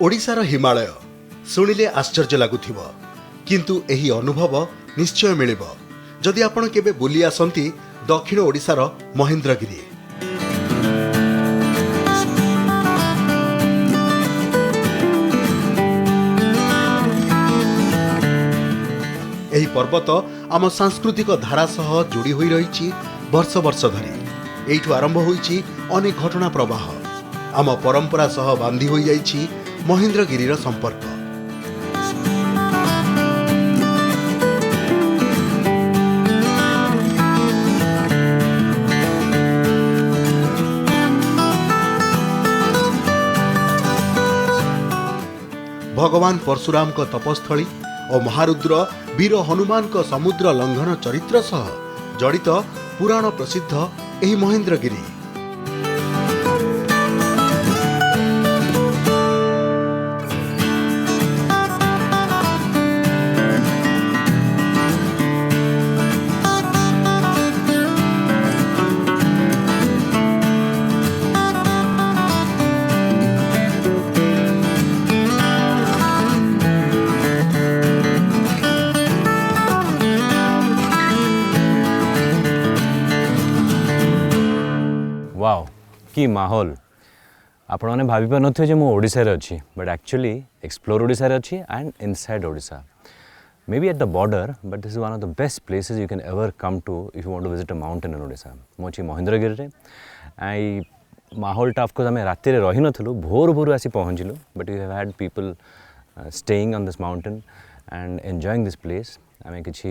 ओडिशार हिमालय शुणिले आश्चर्य लगुथिबो किंतु एही अनुभव निश्चय मिलिबो जदि आपण केबे बुली आसंती दक्षिण ओडिशार महेंद्रगिरी। एही पर्वत आम सांस्कृतिक धारा सह जोड़ी होई रहिछि वर्ष वर्ष धरी। एइठु आरंभ होइछि अनेक घटना प्रवाह। आम परंपरा सह बांधी होई जाइछि महेंद्रगिरीर संपर्क। भगवान परशुराम को तपस्थली और महारुद्र वीर हनुमान को समुद्र लंघन चरित्र सह जड़ित पुराण प्रसिद्ध एही महेंद्रगिरी। वाओ की माहौल आपण मैंने भाभी पार थे मु ओडिशा रे अच्छी बट एक्चुअली एक्सप्लोर ओडिशा रे अच्छी and inside Odisha may be at the border but this is one of the best places you can ever come to if you want to visit a mountain in Odisha. मुझे महेंद्रगिरी रे आई माहौलटा of course आम राति रही नथलु भोर भोर आसी पहुँचलु but you have had people staying on this mountain and enjoying this place. आम किसी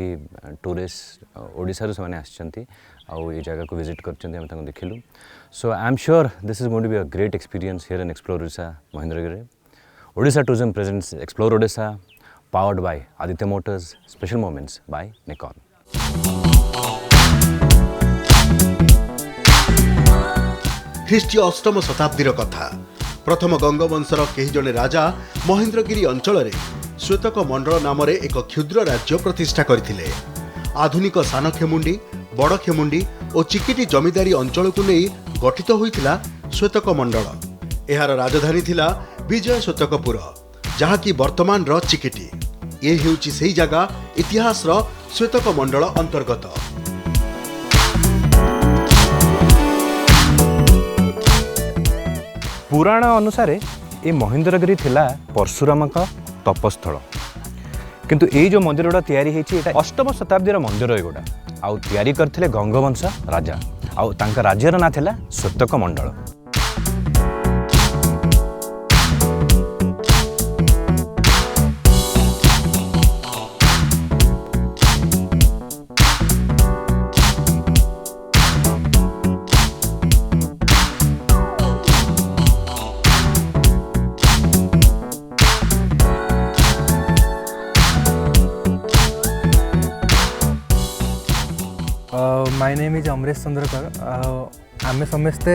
टूरिस्ट ओडिशा से आसचंती आउ ये जगह को विजिट कर देखिलु। So I am sure this is going to be a great experience here in explore Odisha Mahendragiri. Odisha tourism presents explore Odisha powered by Aditya Motors special moments by Nikon. ख्रीष्टीय अष्टम शताब्दीर कथा। प्रथम गंगवंशर केही जने राजा महेंद्रगिरी अंचल रे श्वेतक मंडल नाम रे एक क्षुद्र राज्य प्रतिष्ठा करथिले। आधुनिक सानखेमुंडी बड़खेमुंडी और चिकिटी जमीदारी अंचल को नहीं गठित होइथिला श्वेतक मंडल। एहार राजधानी थिला विजय श्वेतकपुर जहाँकि वर्तमान रो चिकिटी। ये हेउची सेही जगह इतिहास रो श्वेतक मंडल अंतर्गत। पुराण अनुसार ये महेंद्रगिरी थिला परशुराम का तपस्थल किंतु ये जो मंदिर गुड़ा तैयारी होती है अष्टम शताब्दी मंदिर एगुड़ा आउ तैयारी करथिले गंगवंश राजा आउ तांका राज्यर ना थिला श्वेतक मंडल। My name is Amaresh Chandrakar. आम समस्ते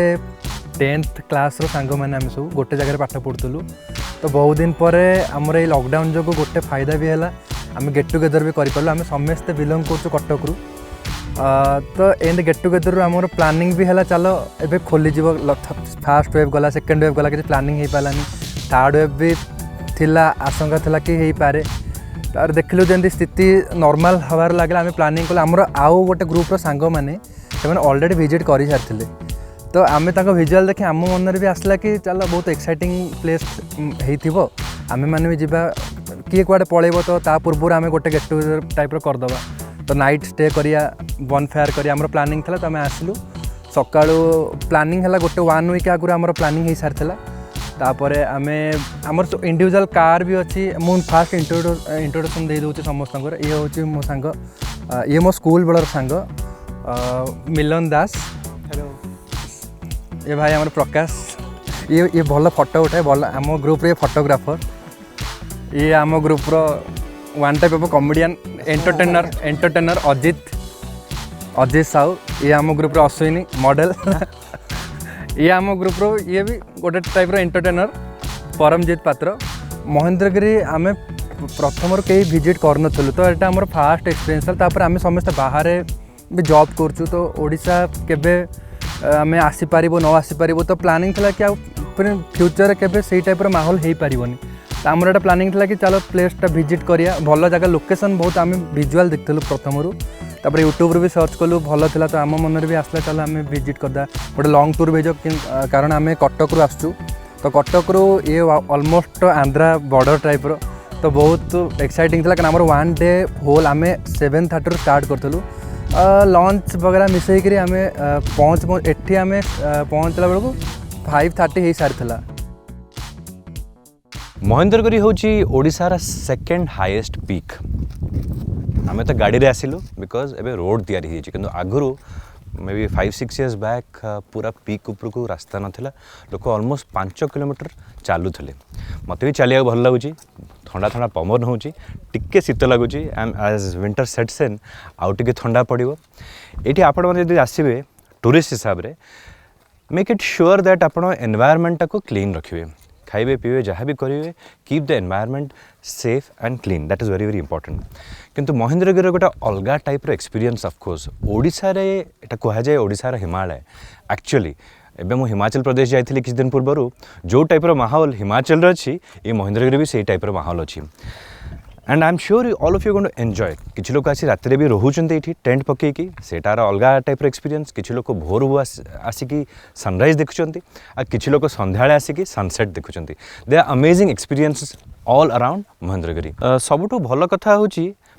10th क्लास सांग मैंने आम सब गोटे जगह पाठ पढ़ुलु। तो बहुत दिन पर आमर ये लॉकडाउन जो गोटे फायदा भी है आम गेट टुगेदर भी करूँ। आम समस्ते बिलंग कर कटक रू तो एंड गेट टुगेदर आमर प्लानिंग भी है चलो ए खोलीज। फास्ट वेव गला सेकेंड वेव गला कि प्लानिंग हो पारानी। थर्ड वेव भी थिला आशंका थिला कि हो पारे। तार देखिलु जमी स्थिति नॉर्मल हबार लगे आम प्लानिंग कले आमर आउ गोटे ग्रुप्र सांग मैंने ऑलरेडी विजिट कर सारी। तो आम विजुअल देखि आम मन भी आसला कि चलो बहुत एक्साइटिंग प्लेस हो आम मैंने भी जावा किए कुआडे पलैब। तो ता पूर्व आम गोटे गेट टुगेदर टाइप करदे तो नाइट स्टे करिया बन फायर करिया आमर प्लानिंग था। तो आम आसलु सकाळु प्लानिंग है गोटे 1 वीक आगु आमर प्लानिंग हो सारी। तापर आमे आमर इंडिविजुअल कार भी अच्छी। मु फास्ट इंट्रोडक्शन दे दूँ समस्त। ये हूँ मो सांग ये मो स्कूल बेलर सांग मिलन दास। हेलो ये भाई आमर प्रकाश। ये भल फोटो उठाए भल आम ग्रुप रे फोटोग्राफर। ये आम ग्रुप रो one type of comedian entertainer Ajit Sahu. ये आम ग्रुप रो अश्विनी मॉडल। ये आम ग्रुप रो ये भी गोटे टाइप रो एंटरटेनर परमजीत पात्र। महेंद्रगिरी आम प्रथम कहीं विजिट करन तो यहाँ आम फास्ट एक्सपीरियंस। आम समस्त बाहर भी जॉब करचु तो ओडिशा केबे आम आसीपर न आसीपर तो प्लानिंग था कि फ्यूचर केबे से टाइप माहौल हो पारनी आमर एटा प्लानिंग था कि चलो प्लेसटा विजिट करिया भल जगह लोकेशन बहुत आम विजुआल देखलु प्रथम तापर यूट्यूब भी सर्च कलु भल था तो आम मन भी आसला चलो आम विजिट करदा गोटे लॉन्ग टूर भेज कारण आम कटक आसचु तो कटक ये ऑलमोस्ट आंध्रा बॉर्डर टाइप रो तो बहुत एक्साइटिंग था कारण आम 1 डे होल आम 7:30 स्टार्ट करूँ लंच वगैरह मिसेकरी आम एठी आम पहुँचला बेलू 5:30 हो सारी महेंद्रगिरी होची ओडिशार सेकेंड हाईएस्ट पीक आम तो गाड़ी रे आसिलु बिकॉज एबे रोड तैयारी होइछि किंतु आगुरु मे बी 5-6 इयर्स बैक पूरा पीक उपरकू रास्ता नाथिला लोक ऑलमोस्ट 5 किलोमीटर चलुले मत भी चलिया भल लगुच ठंडा ठंडा पवन होची टिके शीत लगुच एज विंटर सेट्स इन आउ टिके ठंडा पड़ो ये आपण मैंने यदि आसबे टूरिस्ट हिसाब से मेक इट श्योर दैट आपण एनवायरमेंट को क्लीन रखिए खाइबे पीबे जहाँ भी करेंगे keep the environment safe and clean that is very very important किंतु महेंद्रगिरी गोटे अलग टाइप एक्सपीरियंस ऑफकोर्स ओडिशा रे एटा कह जाए ओडिशार हिमालय एक्चुअली एबे मु हिमाचल प्रदेश जाइथिली किछ दिन पूर्व जो टाइप माहौल हिमाचल अच्छी ये महेंद्रगिरी भी से टाइप माहौल अच्छी and I am sure all of you going to enjoy किसी लोग आसी रात भी रोचते ये टेंट पकईकि सेटार अलग टाइप एक्सपीरियंस किसी लोग भोर आसिकी सनराइज देखुं आ किसी लोग संध्या आसिकी सनसेट देखुं they are amazing experience all around Mahendragiri सबुठु भल कथा हूँ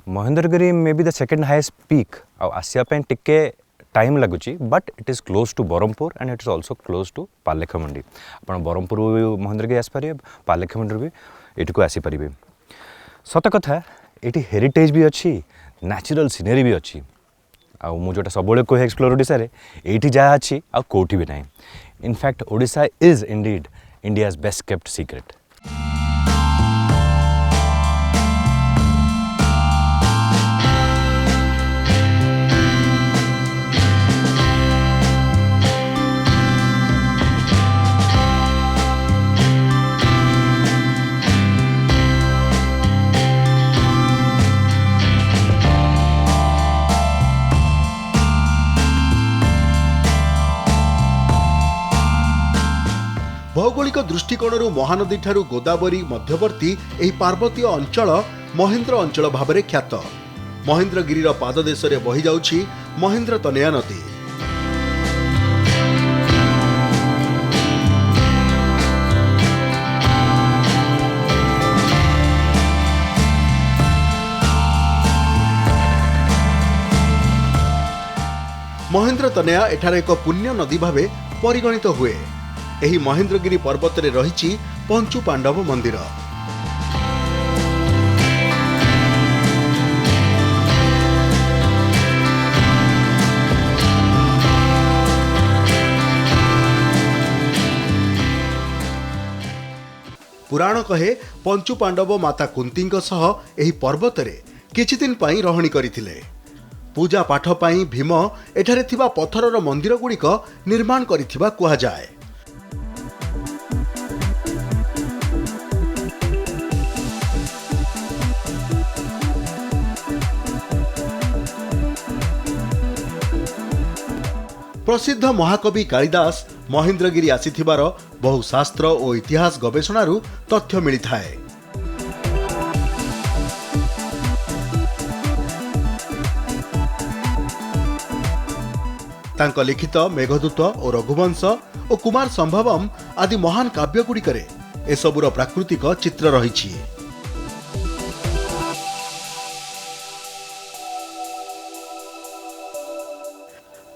Mahendragiri may be the second highest peak आसवाई टिके टाइम लगुच but it is close to Brahmapur and it is also close to Paralakhemundi आप ब्रह्मपुर भी महेंद्रगिरी आसपारे पालेखमुंडी भी ये को आसीपारे सत कथा ये हेरिटेज भी अच्छी नेचुरल सीनरी भी अच्छी आउ मु जोटा सब कहे एक्सप्लोर ओडिशा रे एठी जहाँ अच्छी आ कोठी भी ना in fact Odisha is Indeed India's best kept secret भौगोलिक दृष्टिकोण महानदी ठारू गोदावरी मध्यवर्ती एही पार्वतीय अंचल महेंद्र अंचल भाव ख्यात महेंद्रगिरीर पाददेश बही जाउछि महेंद्र तनया नदी महेंद्र तनया एठार एक पुण्य नदी भावे परिगणित हुए एही महेंद्रगिरी पर्वत रे रहिछि पंचु पांडव मंदिर पुराण कहे पंचु पांडव माता कुंतीଙ୍କ सह एही पर्वत रे किछि दिन पई रहणी करिथिले पूजा पाठ पई भीम एठारे थिबा पत्थरर मंदिर गुड़िक निर्माण करिथिबा कुहा जाए प्रसिद्ध महाकवि कालिदास महेंद्रगिरी आसीथिबार बहु शास्त्र और इतिहास गवेषणारू तथ्य मिलिथाए तांको लिखित मेघदूत और रघुवंश और कुमार संभवम आदि महान काव्यगुड़िकरे एसबुर प्राकृतिक चित्र रहिछि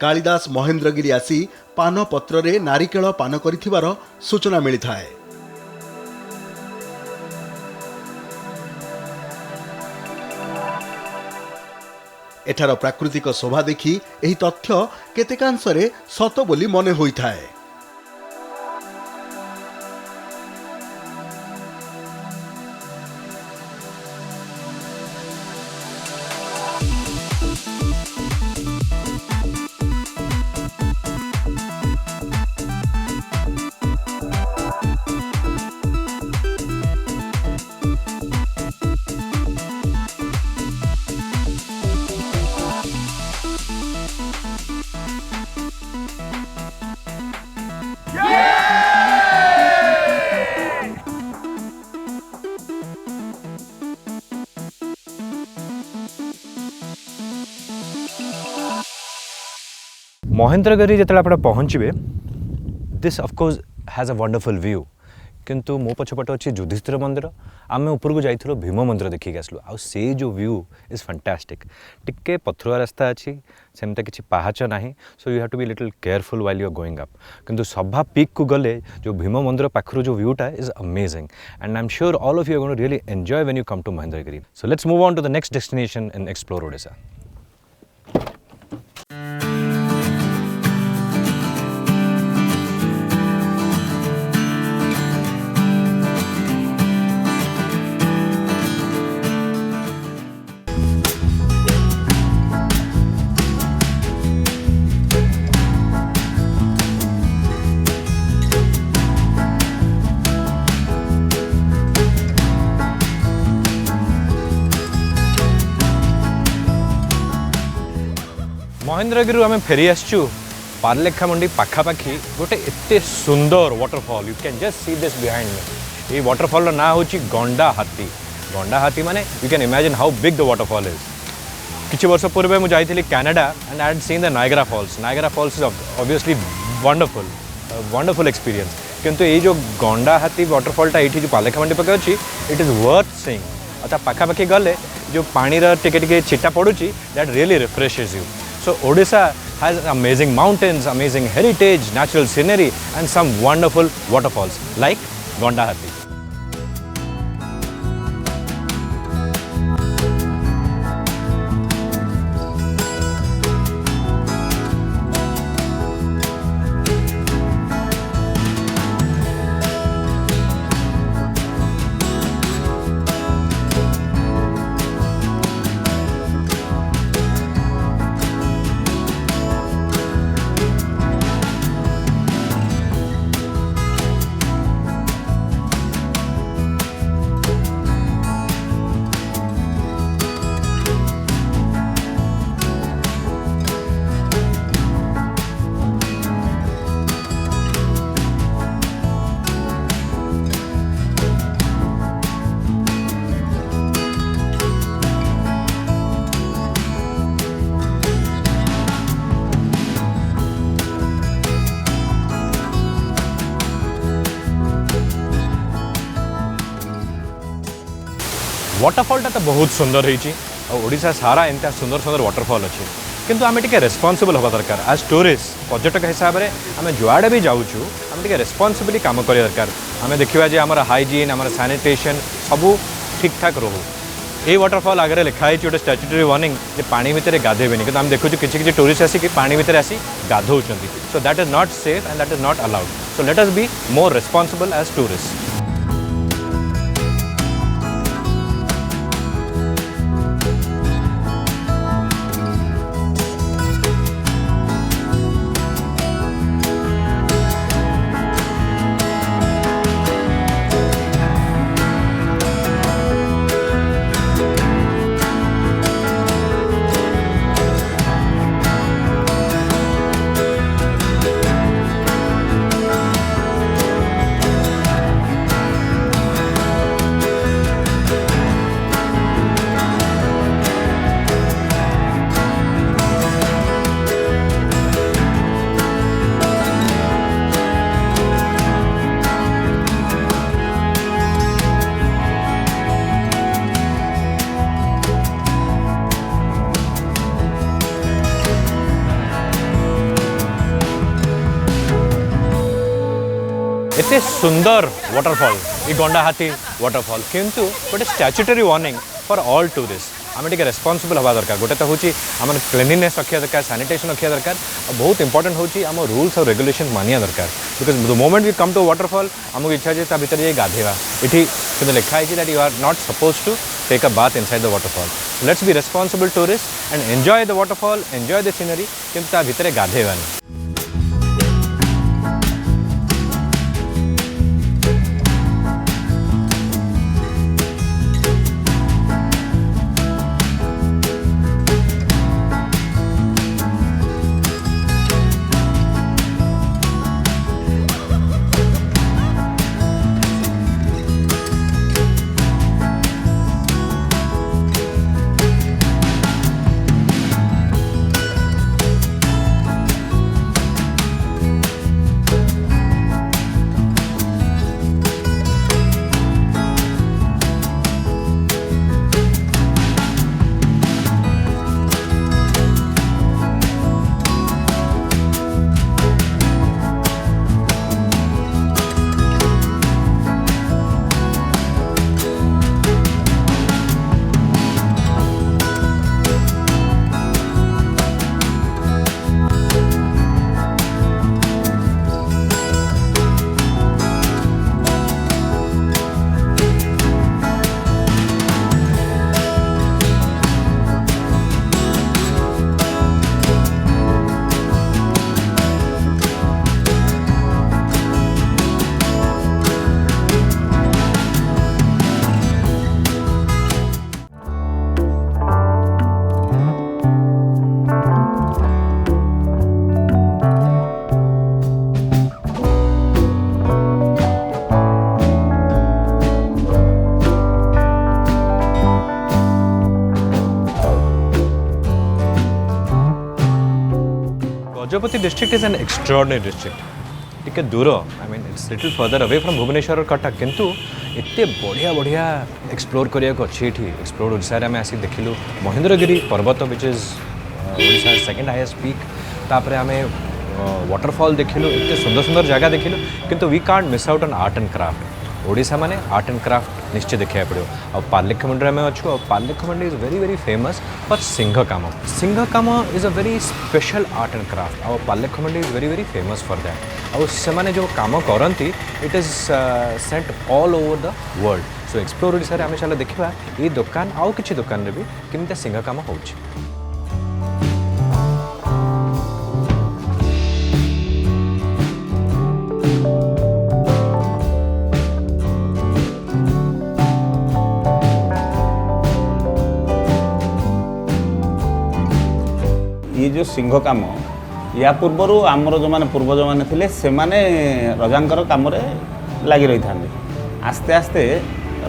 कालिदास महेंद्रगिरी आसी पान पत्र रे नारिकेल पान करिथिबार सूचना मिलिथाए एठार प्राकृतिक शोभा देखि एही तथ्य केतेकांशरे सत बोली मने होइथाए महेंद्रगिरी जिते आप पहुँचे this of course has a wonderful view किंतु मो पछपटे अच्छी युधिष्ठिर मंदिर आम ऊपर को जाइल भीम मंदिर देखिक आसलु आ से जो व्यू इज फैंटास्टिक टिके पथरुआ रास्ता अच्छी सेमता किसी पहाच ना so you have to be little careful while you are going up किंतु सभा पीक को गले जो भीम मंदिर पाखर जो व्यूटा is amazing and I am sure all of you are going to really enjoy when you come to Mahendragiri so let's move on to the next destination in explore Odisha Mahendragiri आम फेरी आसचु पारलेखा मंडी पाखापाखि गोटे एते सुंदर waterfall you can just see this behind me ये waterfall ना हूँ गंडा हाथी माने you can imagine how big the waterfall is किछि वर्ष पूर्व मुझे जाइली Canada and I had seen the Niagara Falls is obviously wonderful experience किंतु ये जो गंडा हाथी वाटरफॉलटा ये जो पारलेखा मंडी पाखे अच्छी इट इज वर्थ सीइंग और पाखापाखि गले जो पानी टिके छिटा पड़ुची that really refreshes you So Odisha has amazing mountains, amazing heritage, natural scenery and some wonderful waterfalls like Gondahathi. वाटरफॉलटा तो बहुत सुंदर होती ओडिशा सारा एंता सुंदर सुंदर वाटरफॉल अच्छे किंतु आम टे रेस्पॉन्सिबल हवा दरकार आज टूरिस्ट पर्यटक हिसाब से आम जुआड़े भी जाऊँ आम टे रेस्पॉन्सिबली काम करिया दरकार आम देखा जे आम हाइजीन आम सैनिटेशन सबू ठीक ठाक रोहू ये वाटरफॉल आगे लिखाई गोटे स्टैट्यूटरी वार्निंग जे पानी भितर गाधेबेनि किंतु आम देखु किसी टूरिस्ट आसिक पानी भितर आसी गाधौं so that is not safe and that is not allowed so let us be more responsible as tourist एते सुंदर वाटरफॉल ये गंडाहाथी वाटरफॉल किंतु गोटे statutory warning for all tourist आम टे रेस्पॉन्सिबल हवा दरकार गोटे तो हूँ आम क्लीनलीनेस रखा दरकार सैनिटेशन रखा दरकार बहुत इंपोर्टेंट हूँ आम रूल्स और रेगुलेशन मानिया दरकार because the moment we come to waterfall आमको इच्छा है भितर जाए गाधेवा ये लिखाई है that you are not suppose to take a bath inside the waterfall let's be responsible tourist and enjoy the waterfall enjoy the scenery किंतु भितर गाधेवानी Gajapati district is an extraordinary district टिके दूर I mean it's little further away from Bhubaneswar और कटक किंतु एते बढ़िया बढ़िया एक्सप्लोर करिया को अच्छी एठी एक्सप्लोर ओडिसा रे आमे आसी देखिलु महेंद्रगिरी पर्वत which is Odisha second highest peak तापरे आमे वाटरफॉल देखिलु एते सुंदर सुंदर जगह देखिलु किंतु we can't miss out on art and craft Odisha माने आर्ट एंड क्राफ्ट निश्चय देखा पड़ो और पार्लिखमंडी में अच्छु और Paralakhemundi is very very famous for सिंह काम is a very special art and craft और Paralakhemundi is very very famous for that और से जो काम करती it is sent all over the world so explore Odisha आम चलो देखा ये दुकान आउ किसी दुकान रे भी केमिता सिंह काम होउछि ये जो सिंह काम या पूर्वर आमर जो मैंने पूर्वज मैंने थे से रजांकर कम लगी रही था आस्ते आस्ते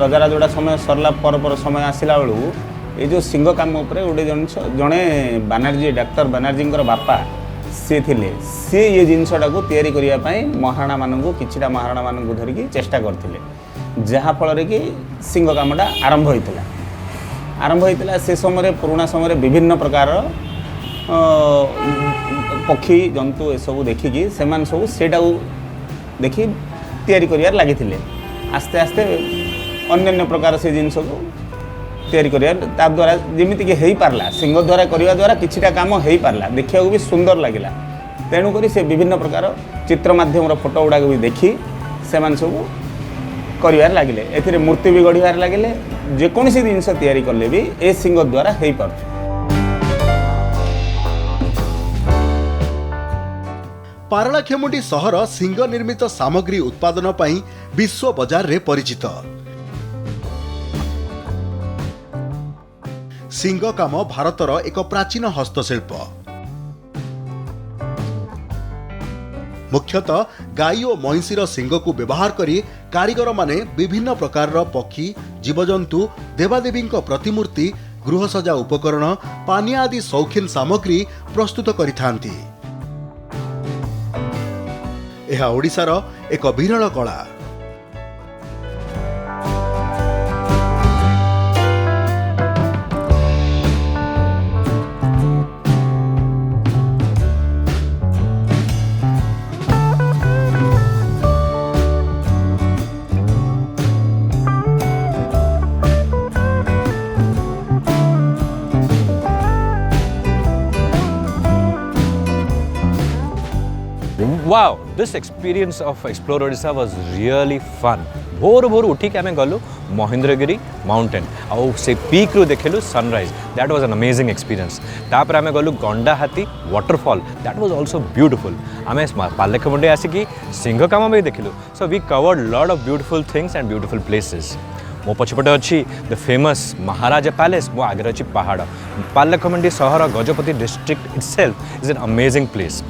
रजा जोड़ा समय सरला पर समय आसला बेलू ये जो सिंह काम गोटे जड़े बानर्जी डॉक्टर बानर्जी बापा सी थे सी ये जिनसटा को तैयारी करने महाराणा मानू किछिटा महाराणा मानू धरिकी चेष्टा करते जहाँफल कि सिंह कामटा आरंभ होता से समय पुराणा समय विभिन्न प्रकार पक्षी जंतु ये सब देखिकी से सब सेटा देखी तैयारी करियार लगी आस्ते आस्ते अन्य प्रकार से जिनस को तैयारी करियार ता द्वारा जमीती कि हो पारला सिंह द्वारा करने द्वारा किछिटा काम हो पारला देखा भी सुंदर लगिला तेणुक से विभिन्न प्रकार चित्र माध्यम फोटो गुड़ाक भी देखी से सब कर लगे ए मूर्ति भी गढ़ार लगे जेकोसी जिनस तैयारी कले भी ए सिंह द्वारा हो पार पारलाखेमुंडी सहर सिंह निर्मित सामग्री उत्पादन पई विश्व बाजार रे परिचित सिंह काम भारतर एक प्राचीन हस्तशिल्प मुख्यतः गाई और महिषीर सिंह को व्यवहार करी कारीगर माने विभिन्न प्रकार पक्षी जीवजंतु देवादेवी प्रतिमूर्ति गृहसजा उपकरण पानी आदि शौखीन सामग्री प्रस्तुत करिथांती यह ओडिशार एक विरल कला Wow, this experience of Explore Odisha was really fun. भोर भोर उठी आम गलु महेंद्रगिरी माउंटेन आउ से पीक रू देखलु sunrise that was an amazing experience तापर आम गलु Gandahati waterfall that was also beautiful आम पार्लिखमंडी आसिकी सिंह काम भी देखलु so we covered lot of beautiful things and beautiful places मो पछपटे अच्छी द फेमस महाराजा पैलेस मो आगे अच्छी पहाड़ पार्लिखमंडी सहर Gajapati district itself is an amazing place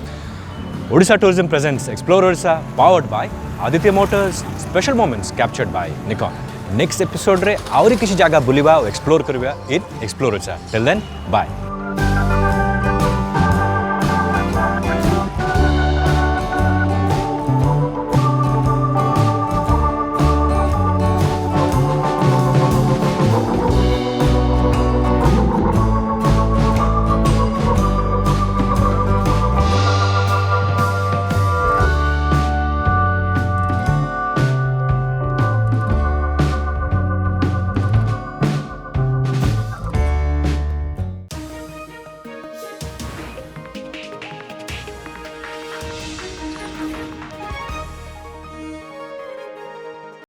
Odisha Tourism presents Explore Odisha powered by Aditya Motors special moments captured by Nikon. Next episode रे आउरी किसी जगह बुलिबा और एक्सप्लोर करबा इन Explore Odisha. Till then, bye.